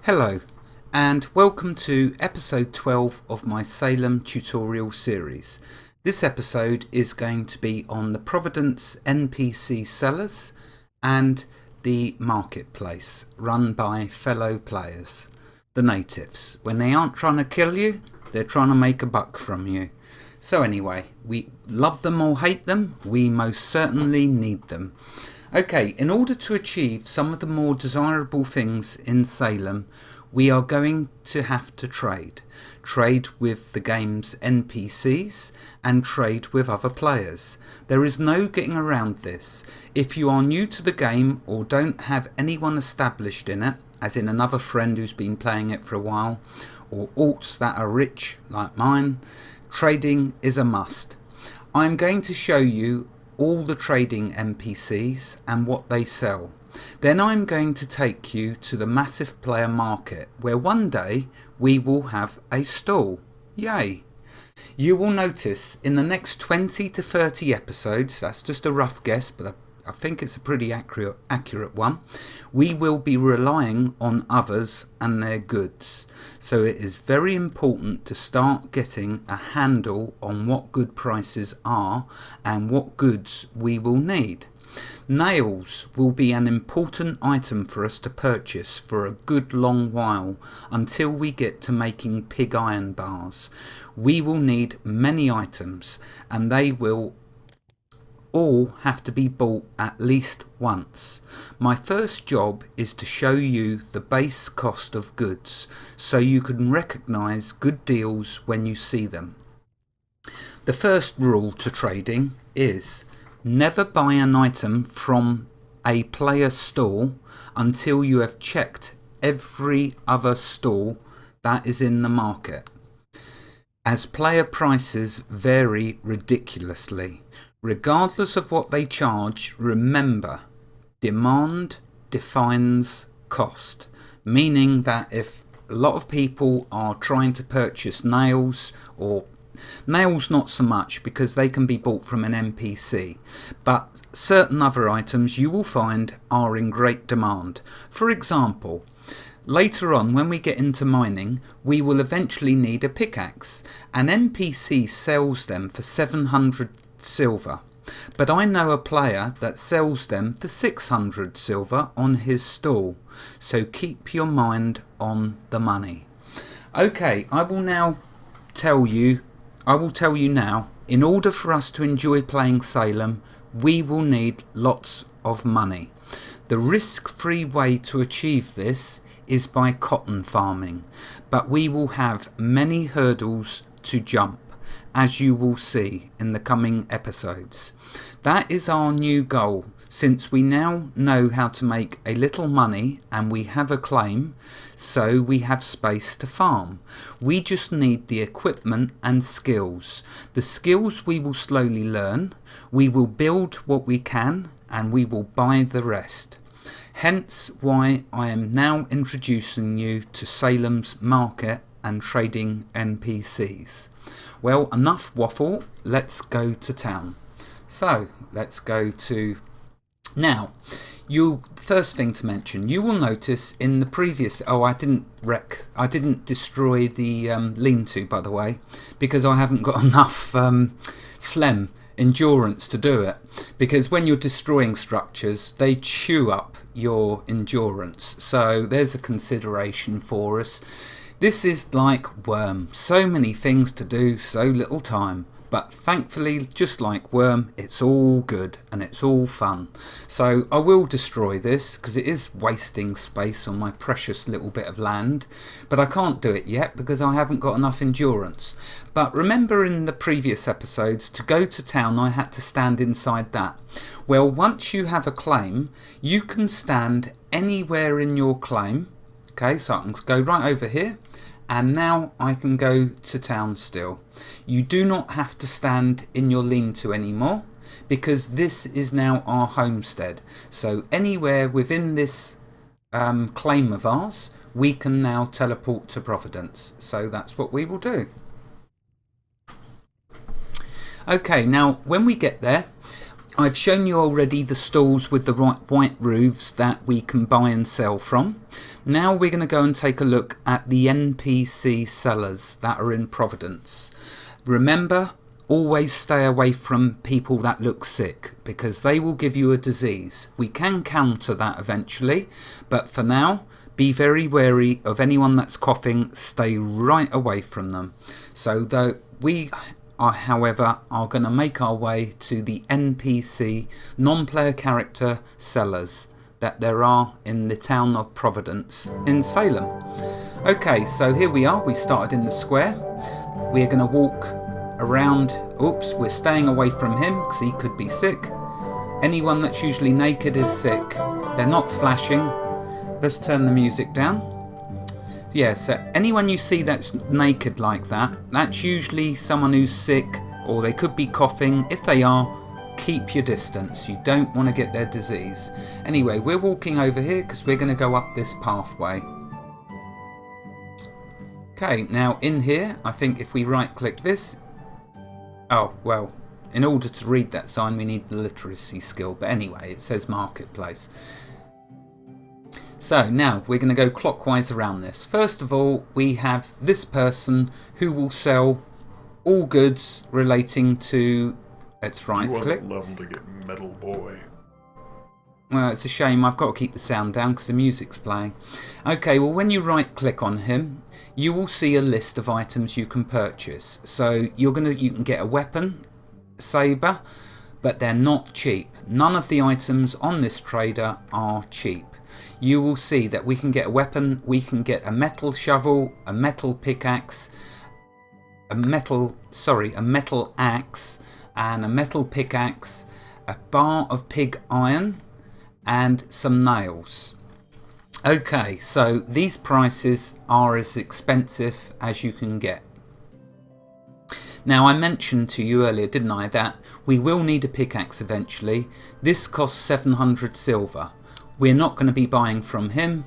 Hello and welcome to episode 12 of my Salem tutorial series. This episode is going to be on the Providence NPC sellers and the marketplace run by fellow players, the natives. When they aren't trying to kill you, they're trying to make a buck from you. So anyway, we love them or hate them, we most certainly need them. Okay, in order to achieve some of the more desirable things in Salem, we are going to have to trade. Trade with the game's NPCs and trade with other players. There is no getting around this. If you are new to the game or don't have anyone established in it, as in another friend who's been playing it for a while, or alts that are rich like mine, trading is a must. I'm going to show you all the trading NPCs and what they sell. Then I'm going to take you to the massive player market where one day we will have a stall. Yay! You will notice in the next 20 to 30 episodes, that's just a rough guess but I think it's a pretty accurate one, we will be relying on others and their goods. So it is very important to start getting a handle on what good prices are and what goods we will need. Nails will be an important item for us to purchase for a good long while until we get to making pig iron bars. We will need many items and they will all have to be bought at least once. My first job is to show you the base cost of goods so you can recognize good deals when you see them. The first rule to trading is never buy an item from a player stall until you have checked every other stall that is in the market, as player prices vary ridiculously. Regardless of what they charge, remember, demand defines cost, meaning that if a lot of people are trying to purchase nails, or nails not so much because they can be bought from an NPC, but certain other items you will find are in great demand. For example, later on when we get into mining, we will eventually need a pickaxe. An NPC sells them for 700 silver, but I know a player that sells them for 600 silver on his stall, so keep your mind on the money. Okay, I will tell you now, in order for us to enjoy playing Salem, we will need lots of money. The risk-free way to achieve this is by cotton farming, but we will have many hurdles to jump, as you will see in the coming episodes. That is our new goal. Since we now know how to make a little money and we have a claim, so we have space to farm. We just need the equipment and skills. The skills we will slowly learn, we will build what we can and we will buy the rest. Hence why I am now introducing you to Salem's market and trading NPCs. Well, enough waffle, let's go to town. So, let's go to... Now, first thing to mention, you will notice in the previous... Oh, I didn't destroy the lean-to, by the way, because I haven't got enough endurance to do it. Because when you're destroying structures, they chew up your endurance. So, there's a consideration for us. This is like Worm, so many things to do, so little time. But thankfully, just like Worm, it's all good and it's all fun. So I will destroy this because it is wasting space on my precious little bit of land. But I can't do it yet because I haven't got enough endurance. But remember in the previous episodes, to go to town I had to stand inside that. Well, once you have a claim, you can stand anywhere in your claim. Okay, so I can go right over here. And now I can go to town still. You do not have to stand in your lean-to anymore because this is now our homestead. So anywhere within this claim of ours, we can now teleport to Providence. So that's what we will do. Okay, now when we get there, I've shown you already the stalls with the white roofs that we can buy and sell from. Now we're going to go and take a look at the NPC sellers that are in Providence. Remember, always stay away from people that look sick, because they will give you a disease. We can counter that eventually, but for now, be very wary of anyone that's coughing. Stay right away from them. So we are, however, are going to make our way to the NPC, non-player character sellers, that there are in the town of Providence in Salem. Okay, so here we are. We started in the square. We're going to walk around. Oops, we're staying away from him because he could be sick. Anyone that's usually naked is sick. They're not flashing. Let's turn the music down. Yeah, so anyone you see that's naked like that, that's usually someone who's sick, or they could be coughing. If they are, keep your distance. You don't want to get their disease. Anyway, we're walking over here because we're going to go up this pathway. Okay, now in here, I think if we right click this, oh well, in order to read that sign we need the literacy skill, but anyway, it says marketplace. So now we're going to go clockwise around this. First of all, we have this person who will sell all goods relating to, let's right click. You wouldn't love to get metal, boy. Well, it's a shame. I've got to keep the sound down because the music's playing. Okay, well, when you right click on him, you will see a list of items you can purchase. So you can get a weapon, saber, but they're not cheap. None of the items on this trader are cheap. You will see that we can get a weapon, we can get a metal shovel, a metal pickaxe, a metal axe, and a metal pickaxe, a bar of pig iron, and some nails. Okay, so these prices are as expensive as you can get. Now, I mentioned to you earlier, didn't I, that we will need a pickaxe eventually. This costs 700 silver. We're not going to be buying from him.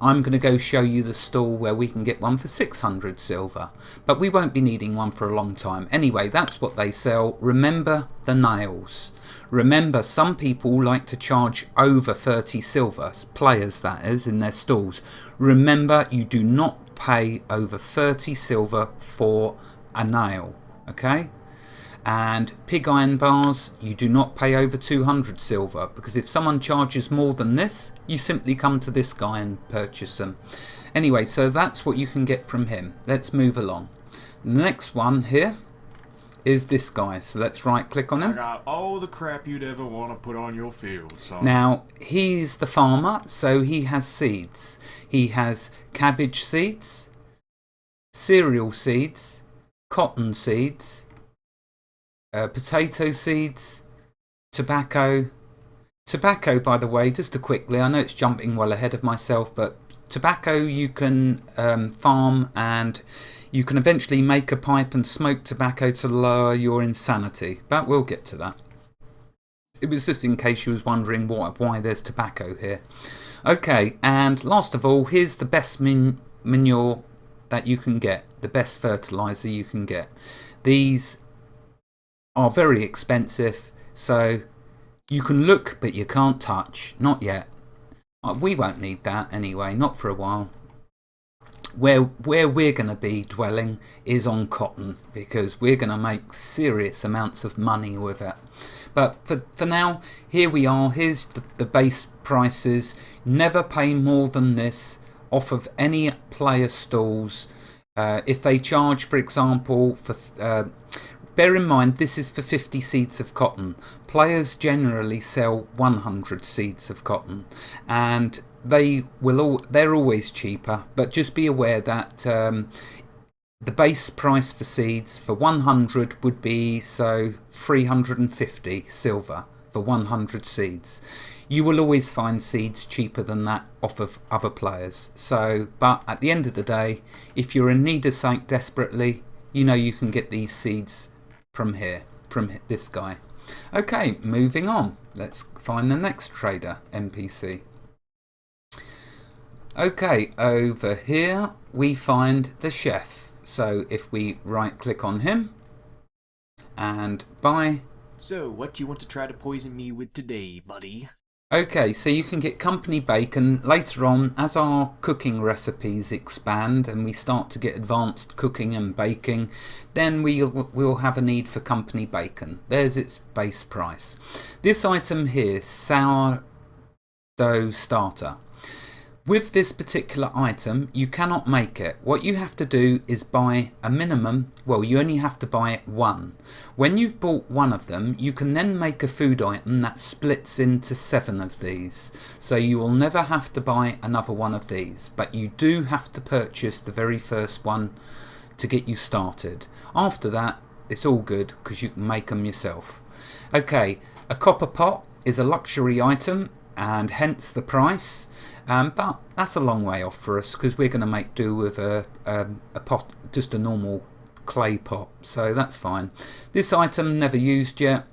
I'm going to go show you the stall where we can get one for 600 silver. But we won't be needing one for a long time. Anyway, that's what they sell. Remember the nails. Remember, some people like to charge over 30 silver, players that is, in their stalls. Remember, you do not pay over 30 silver for a nail, okay? And pig iron bars, you do not pay over 200 silver, because if someone charges more than this, you simply come to this guy and purchase them. Anyway, so that's what you can get from him. Let's move along. The next one here is this guy, so let's right click on him. I got all the crap you'd ever want to put on your field, son. Now, he's the farmer, so he has seeds. He has cabbage seeds, cereal seeds, cotton seeds, potato seeds, tobacco. Tobacco, by the way, just to quickly, I know it's jumping well ahead of myself, but tobacco you can farm, and you can eventually make a pipe and smoke tobacco to lower your insanity, but we'll get to that. It was just in case you was wondering why there's tobacco here. Okay, and last of all, here's the best manure that you can get, the best fertilizer you can get. These are very expensive, so you can look but you can't touch. Not yet. We won't need that anyway, not for a while. Where we're going to be dwelling is on cotton, because we're going to make serious amounts of money with it. But for now, here we are. Here's the base prices. Never pay more than this off of any player stalls. If they charge, for example, for bear in mind, this is for 50 seeds of cotton. Players generally sell 100 seeds of cotton, and they're always cheaper. But just be aware that the base price for seeds for 100 would be 350 silver for 100 seeds. You will always find seeds cheaper than that off of other players. But at the end of the day, if you're in need of something desperately, you know you can get these seeds from here, from this guy. Okay, moving on. Let's find the next trader, NPC. Okay, over here we find the chef. So if we right click on him and buy. So, what do you want to try to poison me with today, buddy? Okay, so you can get company bacon later on as our cooking recipes expand and we start to get advanced cooking and baking. Then we'll have a need for company bacon. There's its base price. This item here, sourdough starter. With this particular item, you cannot make it. What you have to do is buy a minimum, well, you only have to buy one. When you've bought one of them, you can then make a food item that splits into 7 of these. So you will never have to buy another one of these, but you do have to purchase the very first one to get you started. After that, it's all good because you can make them yourself. Okay, a copper pot is a luxury item and hence the price. But that's a long way off for us because we're going to make do with a pot, just a normal clay pot, so that's fine. This item never used yet.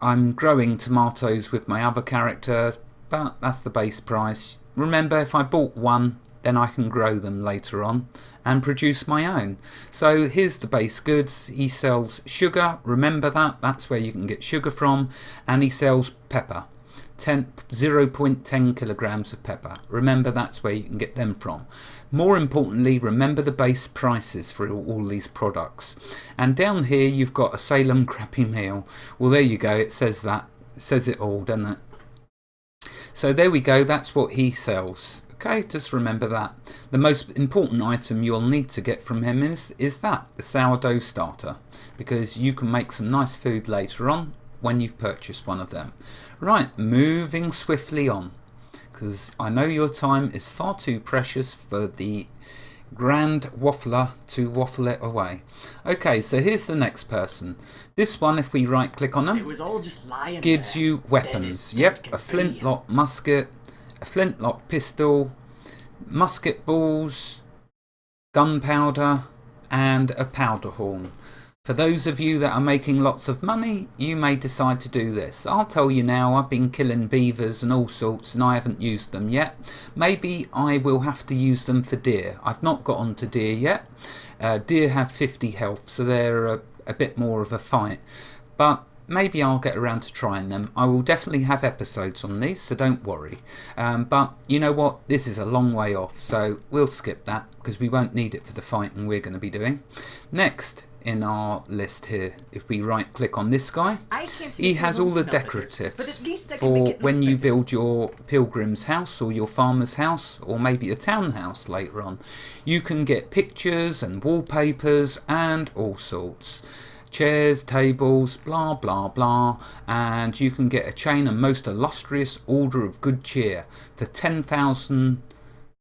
I'm growing tomatoes with my other characters, but that's the base price. Remember, if I bought one, then I can grow them later on and produce my own. So here's the base goods. He sells sugar, remember that, that's where you can get sugar from, and he sells pepper. 0.10 kilograms of pepper. Remember, that's where you can get them from. More importantly, remember the base prices for all these products. And down here you've got a Salem crappy meal. Well, there you go, it says that. It says it all, doesn't it? So there we go, that's what he sells. Okay, just remember that. The most important item you'll need to get from him is that, the sourdough starter, because you can make some nice food later on when you've purchased one of them. Right, moving swiftly on, because I know your time is far too precious for the grand waffler to waffle it away. Okay, so here's the next person. This one, if we right click on them, it was all just lying gives there. you weapons. Yep, a flintlock musket, a flintlock pistol, musket balls, gunpowder, and a powder horn. For those of you that are making lots of money, you may decide to do this. I'll tell you now, I've been killing beavers and all sorts and I haven't used them yet. Maybe I will have to use them for deer. I've not got onto deer yet. Deer have 50 health, so they're a bit more of a fight. But maybe I'll get around to trying them. I will definitely have episodes on these, so don't worry. But you know what? This is a long way off, so we'll skip that because we won't need it for the fighting we're going to be doing. Next in our list here, if we right click on this guy, he has all the decoratives for when you build your pilgrim's house or your farmer's house or maybe a townhouse later on. You can get pictures and wallpapers and all sorts. Chairs, tables, blah blah blah, and you can get a chain and most illustrious order of good cheer for 10,000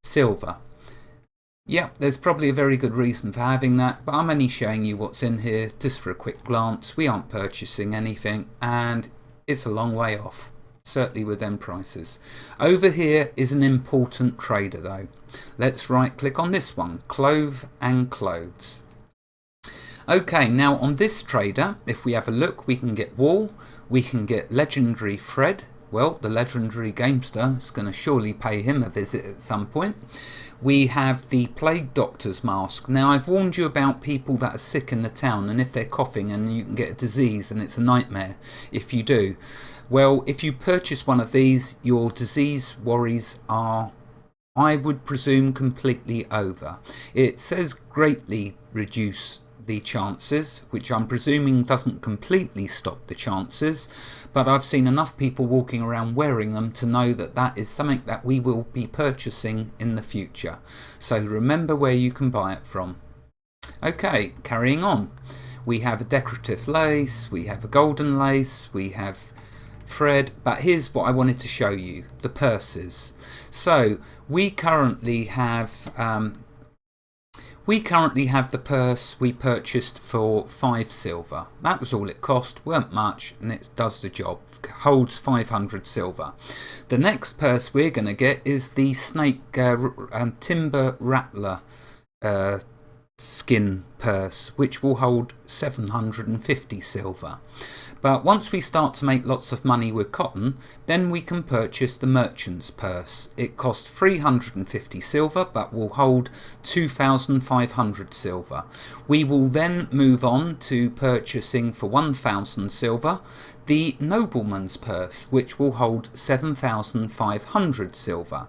silver. Yeah, there's probably a very good reason for having that, but I'm only showing you what's in here just for a quick glance. We aren't purchasing anything and it's a long way off, certainly with them prices. Over here is an important trader though. Let's right click on this one, Clove and Clothes. Okay, now on this trader, if we have a look, we can get wool, we can get legendary Fred. Well, the legendary gamester is going to surely pay him a visit at some point. We have the Plague Doctor's mask. Now, I've warned you about people that are sick in the town, and if they're coughing and you can get a disease, and it's a nightmare if you do. Well, if you purchase one of these, your disease worries are, I would presume, completely over. It says greatly reduce the chances, which I'm presuming doesn't completely stop the chances, but I've seen enough people walking around wearing them to know that that is something that we will be purchasing in the future. So remember where you can buy it from. Okay, carrying on. We have a decorative lace, we have a golden lace, we have thread, but here's what I wanted to show you, the purses. So we currently have the purse we purchased for 5 silver. That was all it cost, weren't much, and it does the job, holds 500 silver. The next purse we're going to get is the snake timber rattler skin purse, which will hold 750 silver. But once we start to make lots of money with cotton, then we can purchase the merchant's purse. It costs 350 silver but will hold 2,500 silver. We will then move on to purchasing for 1,000 silver the nobleman's purse, which will hold 7,500 silver.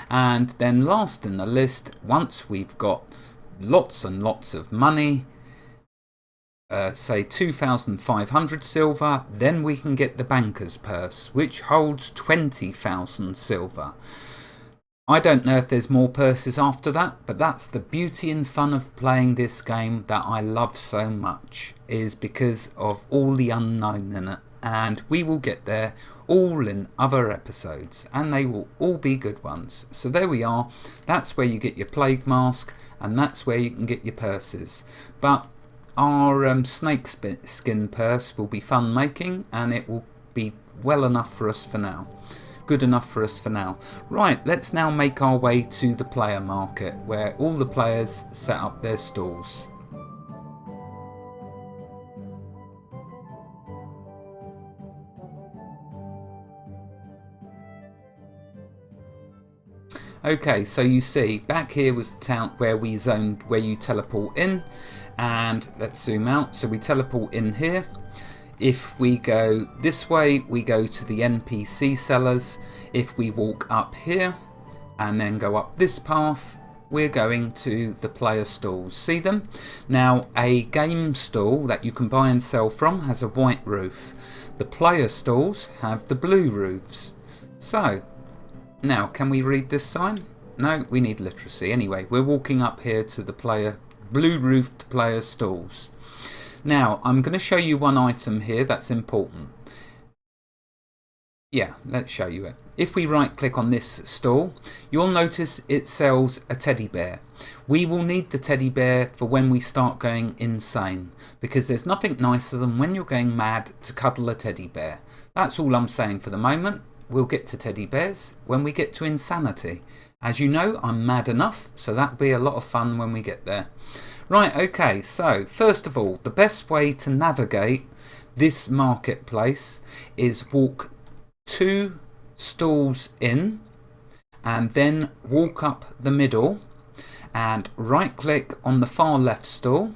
And then last in the list, once we've got lots and lots of money, say 2,500 silver, then we can get the banker's purse, which holds 20,000 silver. I don't know if there's more purses after that, but that's the beauty and fun of playing this game that I love so much, is because of all the unknown in it. And we will get there all in other episodes, and they will all be good ones. So there we are. That's where you get your plague mask, and that's where you can get your purses. But our snake skin purse will be fun making, and it will be well enough for us for now. Good enough for us for now. Right, let's now make our way to the player market, where all the players set up their stalls. Okay, so you see, back here was the town where we zoned, where you teleport in, and let's zoom out. So we teleport in here. If we go this way, we go to the NPC sellers. If we walk up here and then go up this path, we're going to the player stalls. See them? Now, a game stall that you can buy and sell from has a white roof. The player stalls have the blue roofs. So, now, can we read this sign? No, we need literacy. Anyway, we're walking up here to the blue roofed player stalls. Now, I'm going to show you one item here that's important. Yeah, let's show you it. If we right click on this stall, you'll notice it sells a teddy bear. We will need the teddy bear for when we start going insane, because there's nothing nicer than when you're going mad to cuddle a teddy bear. That's all I'm saying for the moment. We'll get to teddy bears when we get to insanity. As you know, I'm mad enough, so that'll be a lot of fun when we get there. Right, okay, so first of all, the best way to navigate this marketplace is walk 2 stalls in and then walk up the middle and right click on the far left stall.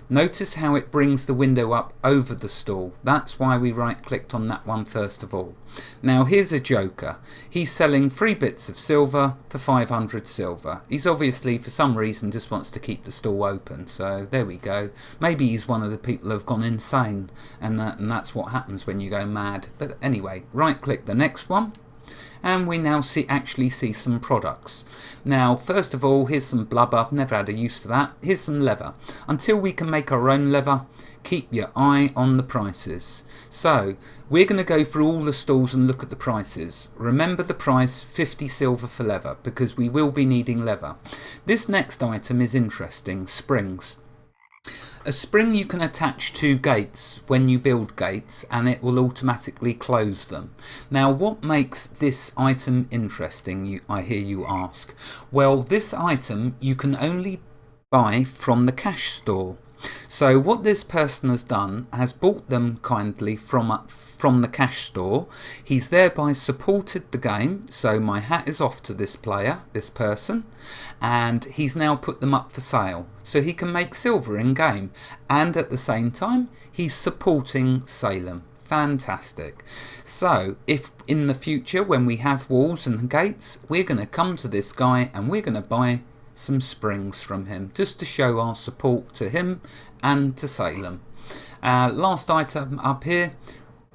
Notice how it brings the window up over the stall. That's why we right clicked on that one first of all. Now here's a joker. He's selling 3 bits of silver for 500 silver. He's obviously for some reason just wants to keep the stall open. So there we go. Maybe he's one of the people who have gone insane, and that's what happens when you go mad. But anyway, right click the next one. And we now actually see some products. Now, first of all, here's some blubber. Never had a use for that. Here's some leather. Until we can make our own leather, keep your eye on the prices. So, we're going to go through all the stalls and look at the prices. Remember the price, 50 silver for leather, because we will be needing leather. This next item is interesting, springs. A spring you can attach to gates when you build gates, and it will automatically close them. Now, what makes this item interesting, I hear you ask? Well, this item you can only buy from the cash store. So what this person has done has bought them kindly from the cash store. He's thereby supported the game, so my hat is off to this player, this person, and he's now put them up for sale so he can make silver in game, and at the same time he's supporting Salem. Fantastic. So if in the future when we have walls and gates, we're going to come to this guy and we're going to buy some springs from him just to show our support to him and to Salem. Last item up here,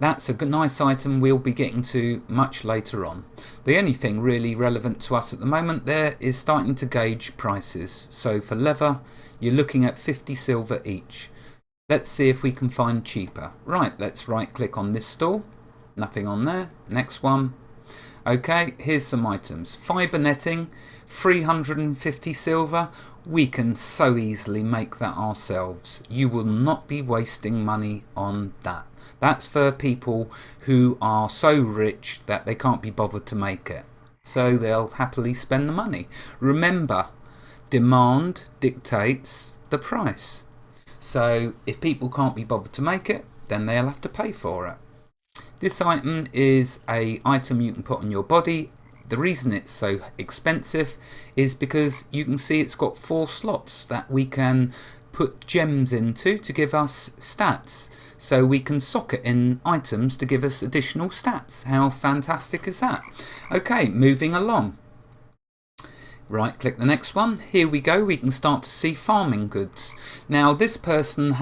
that's a nice item we'll be getting to much later on. The only thing really relevant to us at the moment there is starting to gauge prices. So for leather, you're looking at 50 silver each. Let's see if we can find cheaper. Right, let's right click on this stall. Nothing on there. Next one. Okay, here's some items. Fibre netting, 350 silver. We can so easily make that ourselves. You will not be wasting money on that. That's for people who are so rich that they can't be bothered to make it. So they'll happily spend the money. Remember, demand dictates the price. So if people can't be bothered to make it, then they'll have to pay for it. This item is an item you can put on your body. The reason it's so expensive is because you can see it's got 4 slots that we can put gems into to give us stats. So we can socket in items to give us additional stats. How fantastic is that? Okay, moving along. Right click the next one. Here we go. We can start to see farming goods. Now this person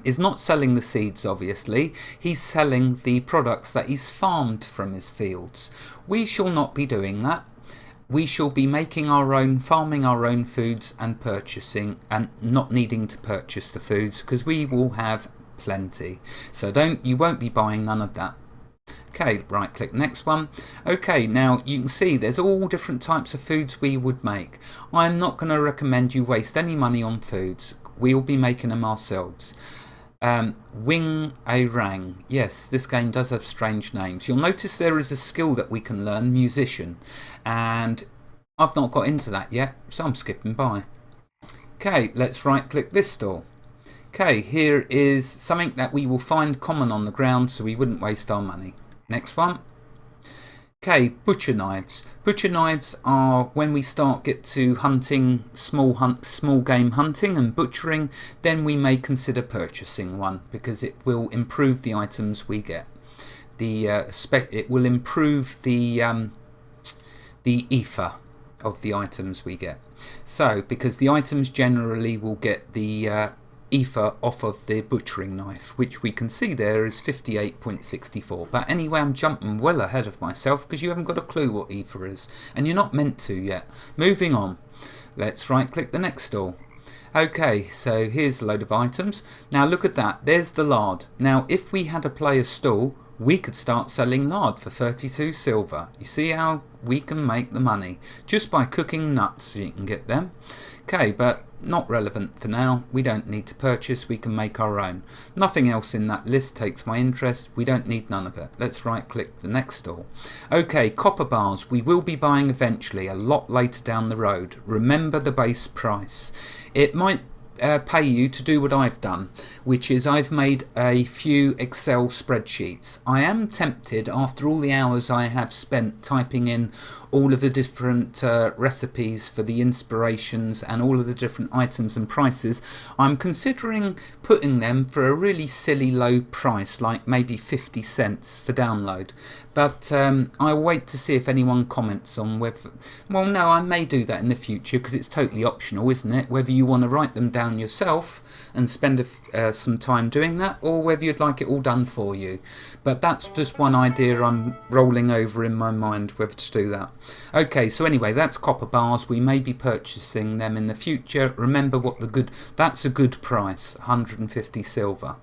is not selling the seeds, obviously. He's selling the products that he's farmed from his fields. We shall not be doing that. We shall be making our own, farming our own foods and purchasing, and not needing to purchase the foods because we will have plenty. So you won't be buying none of that. Okay, right click next one. Okay, now you can see there's all different types of foods we would make. I'm not going to recommend you waste any money on foods. We will be making them ourselves. Wing a Rang. Yes, this game does have strange names. You'll notice there is a skill that we can learn, musician, and I've not got into that yet, so I'm skipping by. Okay, let's right click this store. Okay, here is something that we will find common on the ground, so we wouldn't waste our money. Next one. Okay, butcher knives. Butcher knives are when we get to hunting, small game hunting and butchering, then we may consider purchasing one because it will improve the items we get. It will improve the ether of the items we get. So because the items generally will get the ether off of the butchering knife, which we can see there is 58.64. But anyway, I'm jumping well ahead of myself because you haven't got a clue what ether is, and you're not meant to yet. Moving on, let's right click the next store. Okay, so here's a load of items. Now look at that, there's the lard. Now if we had a player stall, we could start selling lard for 32 silver. You see how we can make the money just by cooking nuts. You can get them. Okay, but not relevant for now. We don't need to purchase, we can make our own. Nothing else in that list takes my interest. We don't need none of it. Let's right click the next store. Okay, copper bars we will be buying eventually, a lot later down the road. Remember the base price. It might pay you to do what I've done, which is I've made a few Excel spreadsheets. I am tempted, after all the hours I have spent typing in all of the different recipes for the inspirations and all of the different items and prices, I'm considering putting them for a really silly low price, like maybe 50 cents for download. But I'll wait to see if anyone comments on whether... Well, no, I may do that in the future because it's totally optional, isn't it? Whether you want to write them down yourself and spend some time doing that, or whether you'd like it all done for you. But that's just one idea I'm rolling over in my mind, whether to do that. Okay, so anyway, that's copper bars. We may be purchasing them in the future. Remember that's a good price, 150 silver.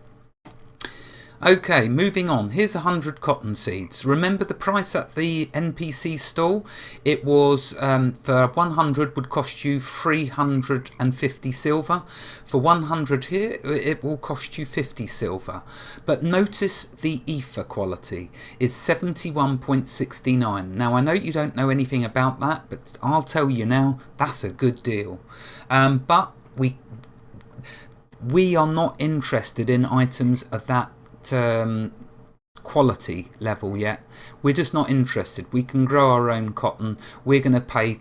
Okay, moving on. Here's 100 cotton seeds. Remember the price at the NPC stall? It was for 100 would cost you 350 silver. For 100 here, it will cost you 50 silver. But notice the ether quality is 71.69. Now I know you don't know anything about that, but I'll tell you now, that's a good deal. But we are not interested in items of that quality level yet. We're just not interested. We can grow our own cotton. We're going to pay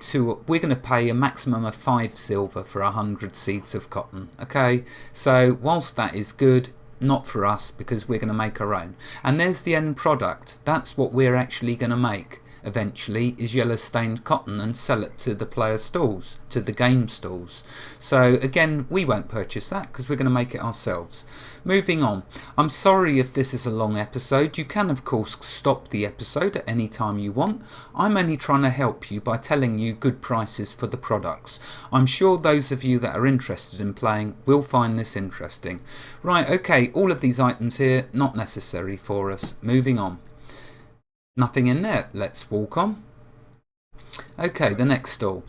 a maximum of 5 silver for 100 seeds of cotton. Okay, so whilst that is good, not for us because we're going to make our own. And there's the end product. That's what we're actually going to make eventually, is yellow stained cotton, and sell it to the player stalls, to the game stalls. So again, we won't purchase that because we're going to make it ourselves. Moving on. I'm sorry if this is a long episode. You can of course stop the episode at any time you want. I'm only trying to help you by telling you good prices for the products. I'm sure those of you that are interested in playing will find this interesting. Right, okay, all of these items here, not necessary for us. Moving on. Nothing in there. Let's walk on. Okay, the next stall.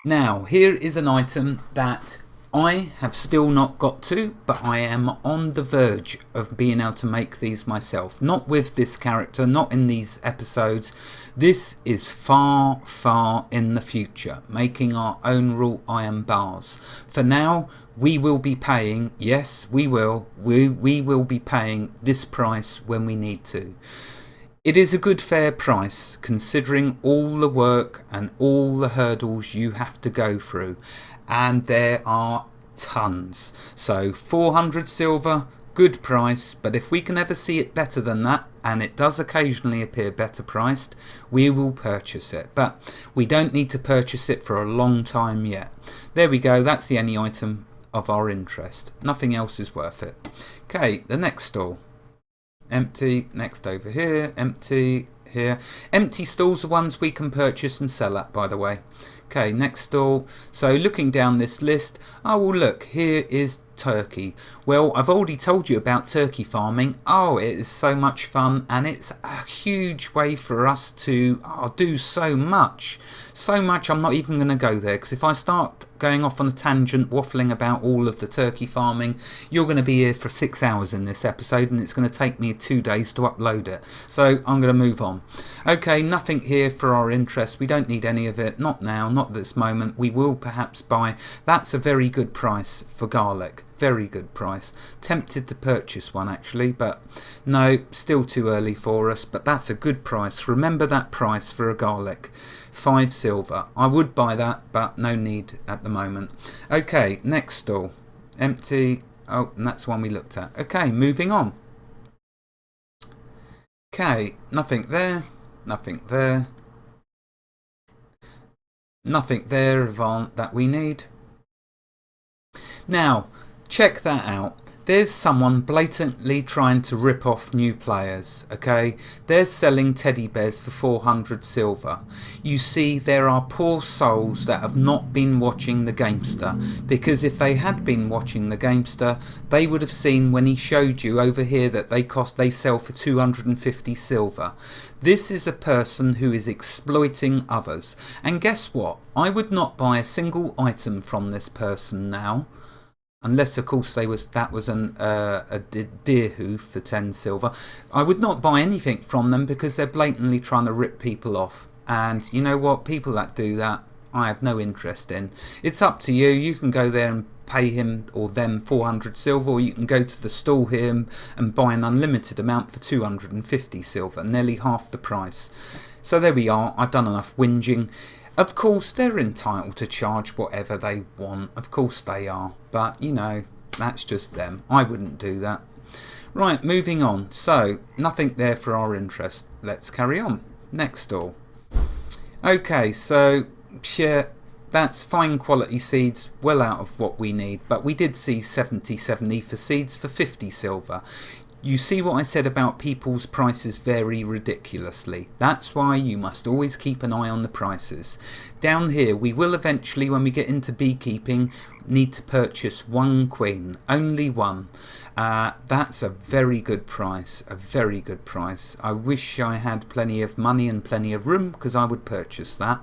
Now, here is an item that I have still not got to, but I am on the verge of being able to make these myself. Not with this character, not in these episodes. This is far, far in the future, making our own wrought iron bars. For now, we will be paying, yes, we will be paying this price when we need to. It is a good fair price considering all the work and all the hurdles you have to go through, and there are tons. So 400 silver, good price, but if we can ever see it better than that, and it does occasionally appear better priced, we will purchase it. But we don't need to purchase it for a long time yet. There we go, that's the only item of our interest. Nothing else is worth it. Okay, the next stall. Empty. Next over here. Empty. Here. Empty stalls are ones we can purchase and sell at, by the way. Okay, next stall. So looking down this list, oh well, look, here is turkey. Well, I've already told you about turkey farming. Oh, it is so much fun, and it's a huge way for us to do so much. So much I'm not even going to go there, because if I start going off on a tangent waffling about all of the turkey farming, you're going to be here for 6 hours in this episode, and it's going to take me 2 days to upload it. So I'm going to move on. Okay, nothing here for our interest. We don't need any of it. Not now, not at this moment. We will perhaps buy. That's a very good price for garlic. Very good price. Tempted to purchase one actually, but no, still too early for us. But that's a good price. Remember that price for a garlic. 5 silver. I would buy that, but no need at the moment. Okay, next stall. Empty. Oh, and that's one we looked at. Okay, moving on. Okay, nothing there. Nothing there. Nothing there that we need. Now, check that out. There's someone blatantly trying to rip off new players, okay? They're selling teddy bears for 400 silver. You see, there are poor souls that have not been watching the Gamester, because if they had been watching the Gamester, they would have seen when he showed you over here that they sell for 250 silver. This is a person who is exploiting others. And guess what? I would not buy a single item from this person now. Unless, of course, that was a deer hoof for 10 silver. I would not buy anything from them because they're blatantly trying to rip people off. And you know what? People that do that, I have no interest in. It's up to you. You can go there and pay him or them 400 silver, or you can go to the stall here and buy an unlimited amount for 250 silver, nearly half the price. So there we are. I've done enough whinging. Of course, they're entitled to charge whatever they want. Of course they are. But, you know, that's just them. I wouldn't do that. Right, moving on. So, nothing there for our interest. Let's carry on. Next stall. Okay, so, yeah, that's fine quality seeds, well out of what we need. But we did see 77 ether seeds for 50 silver. You see what I said about people's prices vary ridiculously. That's why you must always keep an eye on the prices. Down here, we will eventually, when we get into beekeeping, need to purchase 1 queen. Only 1. That's a very good price. A very good price. I wish I had plenty of money and plenty of room, because I would purchase that.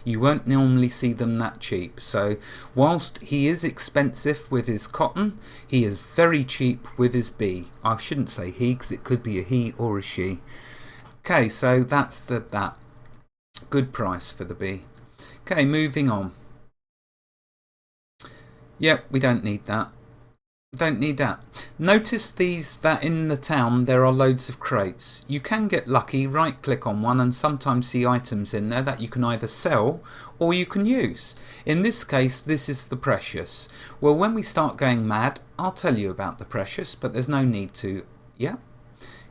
You won't normally see them that cheap. So whilst he is expensive with his cotton, he is very cheap with his bee. I shouldn't say he, because it could be a he or a she. Okay, so that's that. Good price for the bee. Okay, moving on. Yep, we don't need that. Don't need that. Notice that in the town there are loads of crates. You can get lucky, right click on one, and sometimes see items in there that you can either sell or you can use. In this case, this is the precious. Well, when we start going mad, I'll tell you about the precious, but there's no need to. Yeah?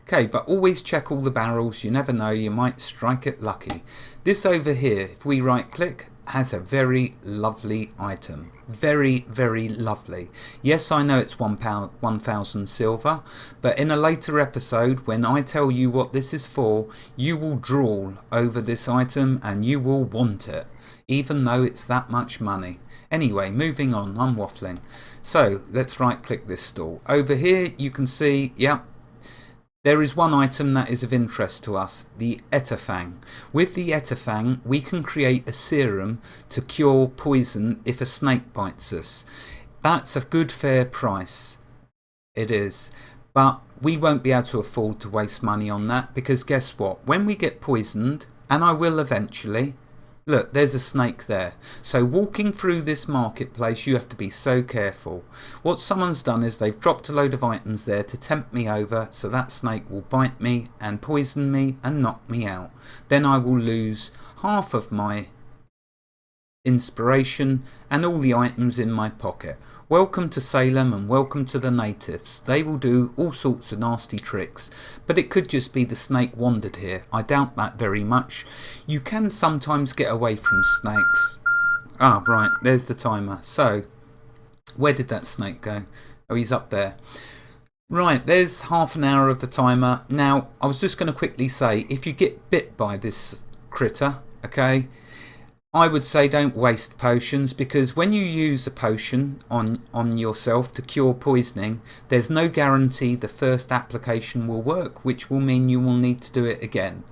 Okay, but always check all the barrels. You never know, you might strike it lucky. This over here, if we right click, has a very lovely item. Very, very lovely. Yes, I know it's £1,000 silver, but in a later episode, when I tell you what this is for, you will drool over this item and you will want it, even though it's that much money. Anyway, moving on, I'm waffling. So let's right click this stall. Over here you can see, yeah, there is one item that is of interest to us, the Etterfang. With the Etterfang, we can create a serum to cure poison if a snake bites us. That's a good fair price. It is. But we won't be able to afford to waste money on that, because guess what? When we get poisoned, and I will eventually, look, there's a snake there. So walking through this marketplace, you have to be so careful. What someone's done is they've dropped a load of items there to tempt me over, so that snake will bite me and poison me and knock me out. Then I will lose half of my inspiration, and all the items in my pocket. Welcome to Salem and welcome to the natives. They will do all sorts of nasty tricks, but it could just be the snake wandered here. I doubt that very much. You can sometimes get away from snakes. Ah, right, there's the timer. So, where did that snake go? Oh, he's up there. Right, there's half an hour of the timer. Now, I was just going to quickly say, if you get bit by this critter, okay, I would say don't waste potions, because when you use a potion on yourself to cure poisoning, there's no guarantee the first application will work, which will mean you will need to do it again.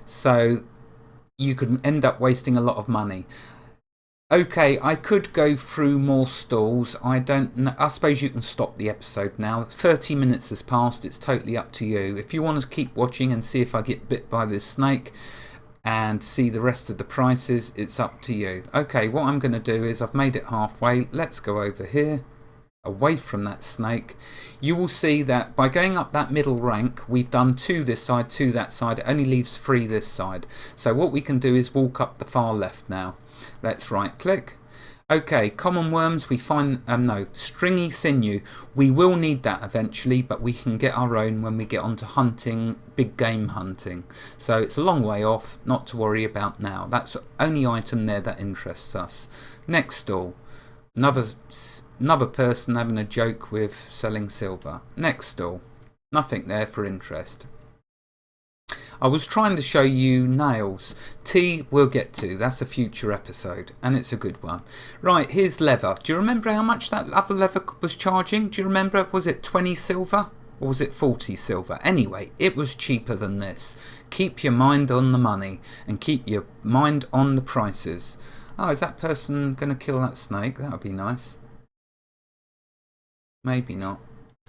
So you could end up wasting a lot of money. Okay, I could go through more stalls. I don't know. I suppose you can stop the episode now. 30 minutes has passed. It's totally up to you. If you want to keep watching and see if I get bit by this snake and see the rest of the prices, it's up to you. Okay, what I'm going to do is I've made it halfway. Let's go over here, away from that snake. You will see that by going up that middle rank, we've done 2 this side, 2 that side. It only leaves 3 this side. So what we can do is walk up the far left now. Let's right click. Okay, common worms, we find, no, stringy sinew. We will need that eventually, but we can get our own when we get onto hunting, big game hunting. So it's a long way off, not to worry about now. That's the only item there that interests us. Next stall, another person having a joke with selling silver. Next stall, nothing there for interest. I was trying to show you nails. Tea we'll get to, that's a future episode, and it's a good one. Right, here's leather. Do you remember how much that other leather was charging? Do you remember, was it 20 silver or was it 40 silver? Anyway, it was cheaper than this. Keep your mind on the money and keep your mind on the prices. Oh, is that person going to kill that snake? That would be nice. Maybe not.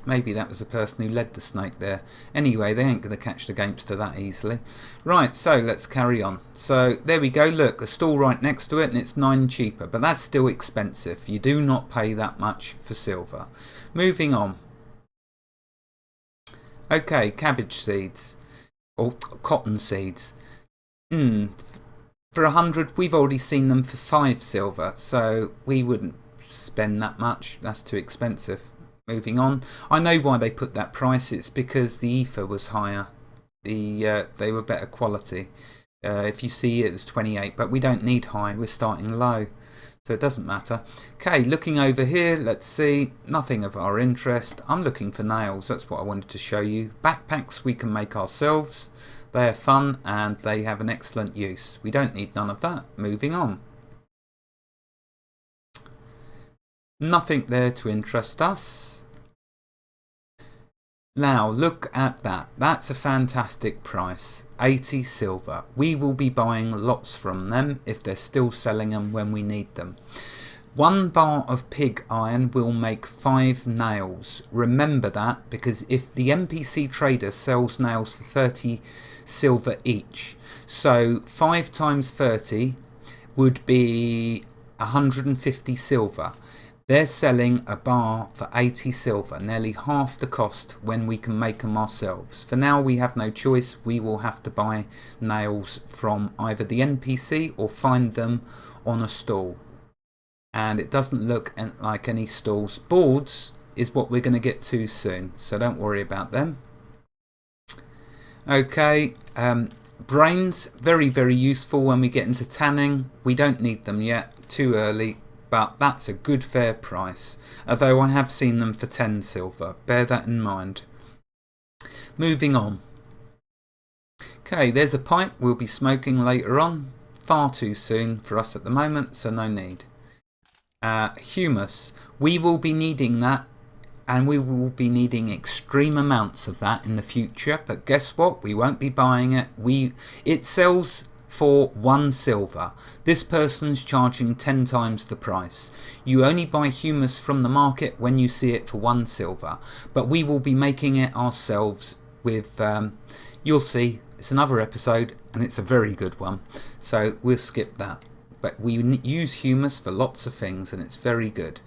Maybe that was the person who led the snake there. Anyway, they ain't going to catch the gamester that easily. Right, so let's carry on. So there we go. Look, a stall right next to it, and it's 9 cheaper. But that's still expensive. You do not pay that much for silver. Moving on. Okay, cabbage seeds. Or cotton seeds. For 100, we've already seen them for 5 silver. So we wouldn't spend that much. That's too expensive. Moving on. I know why they put that price. It's because the ether was higher. They were better quality. If you see it was 28, but we don't need high. We're starting low, so it doesn't matter. Okay, looking over here, let's see. Nothing of our interest. I'm looking for nails. That's what I wanted to show you. Backpacks we can make ourselves. They're fun and they have an excellent use. We don't need none of that. Moving on. Nothing there to interest us. Now look at that. That's a fantastic price. 80 silver. We will be buying lots from them if they're still selling them when we need them. 1 bar of pig iron will make 5 nails. Remember that, because if the NPC trader sells nails for 30 silver each, so 5 times 30 would be 150 silver. They're selling a bar for 80 silver, nearly half the cost when we can make them ourselves. For now we have no choice. We will have to buy nails from either the NPC or find them on a stall. And it doesn't look like any stalls. Boards is what we're going to get to soon, so don't worry about them. Okay, brains, very, very useful when we get into tanning. We don't need them yet, too early. But that's a good fair price, although I have seen them for 10 silver. Bear that in mind. Moving on. Okay, there's a pipe we'll be smoking later on. Far too soon for us at the moment, so no need. Humus. We will be needing that, and we will be needing extreme amounts of that in the future. But guess what? We won't be buying it. It sells for 1 silver. This person's charging 10 times the price. You only buy humus from the market when you see it for 1 silver, but we will be making it ourselves with you'll see, it's another episode and it's a very good one, so we'll skip that. But we use humus for lots of things and it's very good.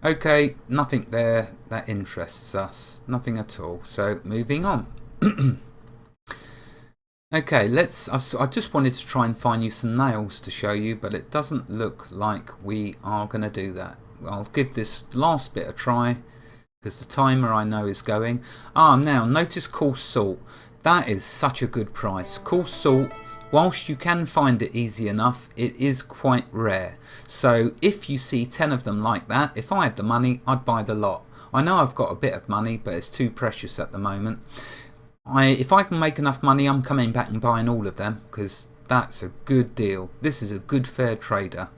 Okay, nothing there that interests us, nothing at all, so moving on. Okay, I just wanted to try and find you some nails to show you, but it doesn't look like we are going to do that. I'll give this last bit a try because the timer I know is going. Now notice coarse salt. That is such a good price. Coarse salt, whilst you can find it easy enough, it is quite rare. So if you see 10 of them like that, if I had the money, I'd buy the lot. I know I've got a bit of money, but it's too precious at the moment. If I can make enough money, I'm coming back and buying all of them because that's a good deal. This is a good fair trader.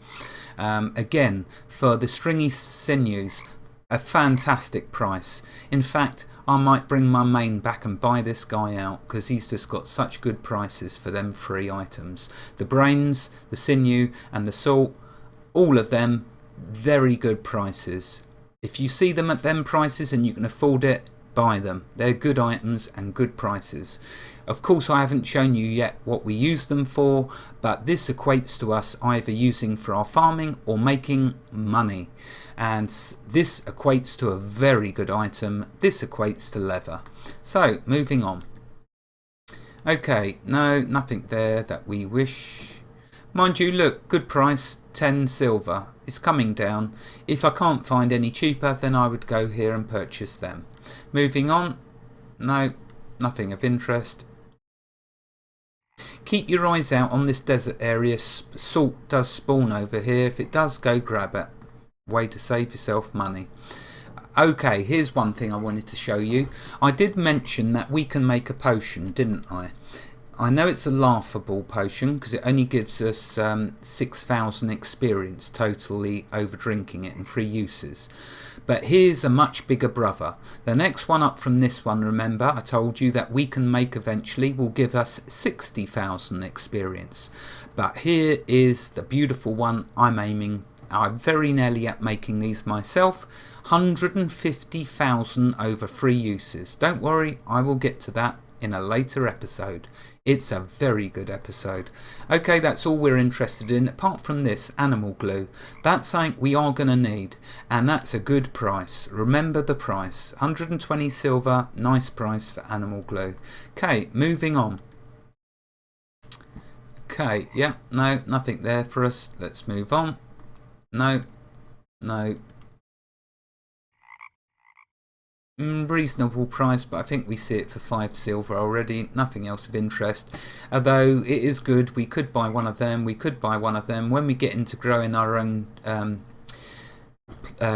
Again, for the stringy sinews, a fantastic price. In fact, I might bring my main back and buy this guy out because he's just got such good prices for them 3 items. The brains, the sinew and the salt, all of them very good prices. If you see them at them prices and you can afford it, buy them. They're good items and good prices. Of course, I haven't shown you yet what we use them for, but this equates to us either using for our farming or making money. And this equates to a very good item. This equates to leather. So, moving on. Okay, no, nothing there that we wish. Mind you, look, good price, 10 silver. It's coming down. If I can't find any cheaper, then I would go here and purchase them. Moving on. No, nothing of interest. Keep your eyes out on this desert area. Salt does spawn over here. If it does, go grab it. Way to save yourself money. Okay, here's one thing I wanted to show you. I did mention that we can make a potion, didn't I? I know it's a laughable potion because it only gives us 6,000 experience totally over drinking it in 3 uses. But here's a much bigger brother. The next one up from this one, remember, I told you that we can make eventually will give us 60,000 experience. But here is the beautiful one I'm very nearly at making these myself. 150,000 over 3 uses. Don't worry, I will get to that in a later episode. It's a very good episode. Okay, that's all we're interested in. Apart from this, animal glue. That's something we are going to need. And that's a good price. Remember the price. 120 silver. Nice price for animal glue. Okay, moving on. Okay, yeah, no, nothing there for us. Let's move on. No, no. Reasonable price, but I think we see it for 5 silver already. Nothing else of interest, although it is good. We could buy one of them. When we get into growing our own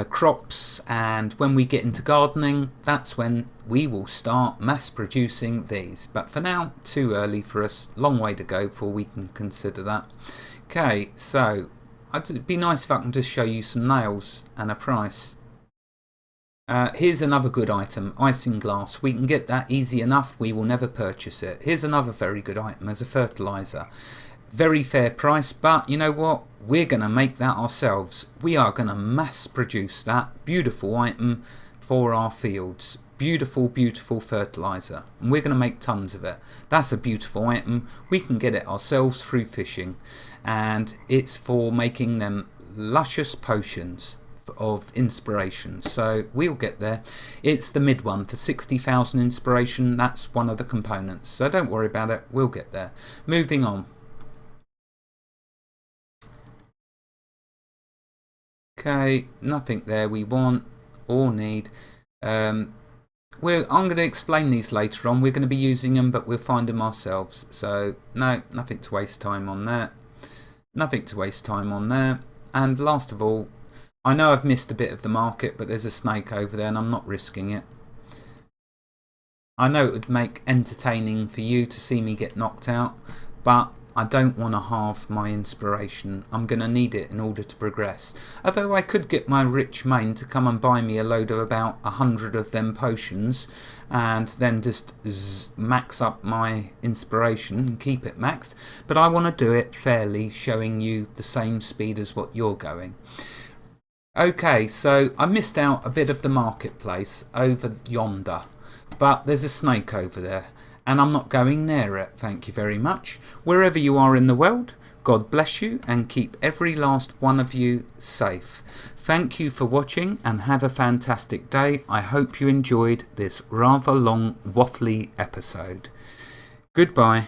crops and when we get into gardening, that's when we will start mass producing these. But for now, too early for us. Long way to go before we can consider that. Okay, so it'd be nice if I can just show you some nails and a price. Here's another good item, isinglass. We can get that easy enough. We will never purchase it. Here's another very good item as a fertilizer. Very fair price, but you know what? We're going to make that ourselves. We are going to mass produce that beautiful item for our fields. Beautiful, beautiful fertilizer. And we're going to make tons of it. That's a beautiful item. We can get it ourselves through fishing. And it's for making them luscious potions of inspiration. So we'll get there. It's the mid one for 60,000 inspiration. That's one of the components. So don't worry about it. We'll get there. Moving on. Okay, nothing there we want or need. I'm going to explain these later on. We're going to be using them, but we'll find them ourselves. So no, nothing to waste time on that. Nothing to waste time on there. And last of all, I know I've missed a bit of the market, but there's a snake over there and I'm not risking it. I know it would make entertaining for you to see me get knocked out, but I don't want to halve my inspiration. I'm going to need it in order to progress. Although I could get my rich main to come and buy me a load of about 100 of them potions and then just max up my inspiration and keep it maxed. But I want to do it fairly, showing you the same speed as what you're going. Okay, so I missed out a bit of the marketplace over yonder, but there's a snake over there and I'm not going near it. Thank you very much. Wherever you are in the world, God bless you and keep every last one of you safe. Thank you for watching and have a fantastic day. I hope you enjoyed this rather long waffly episode. Goodbye.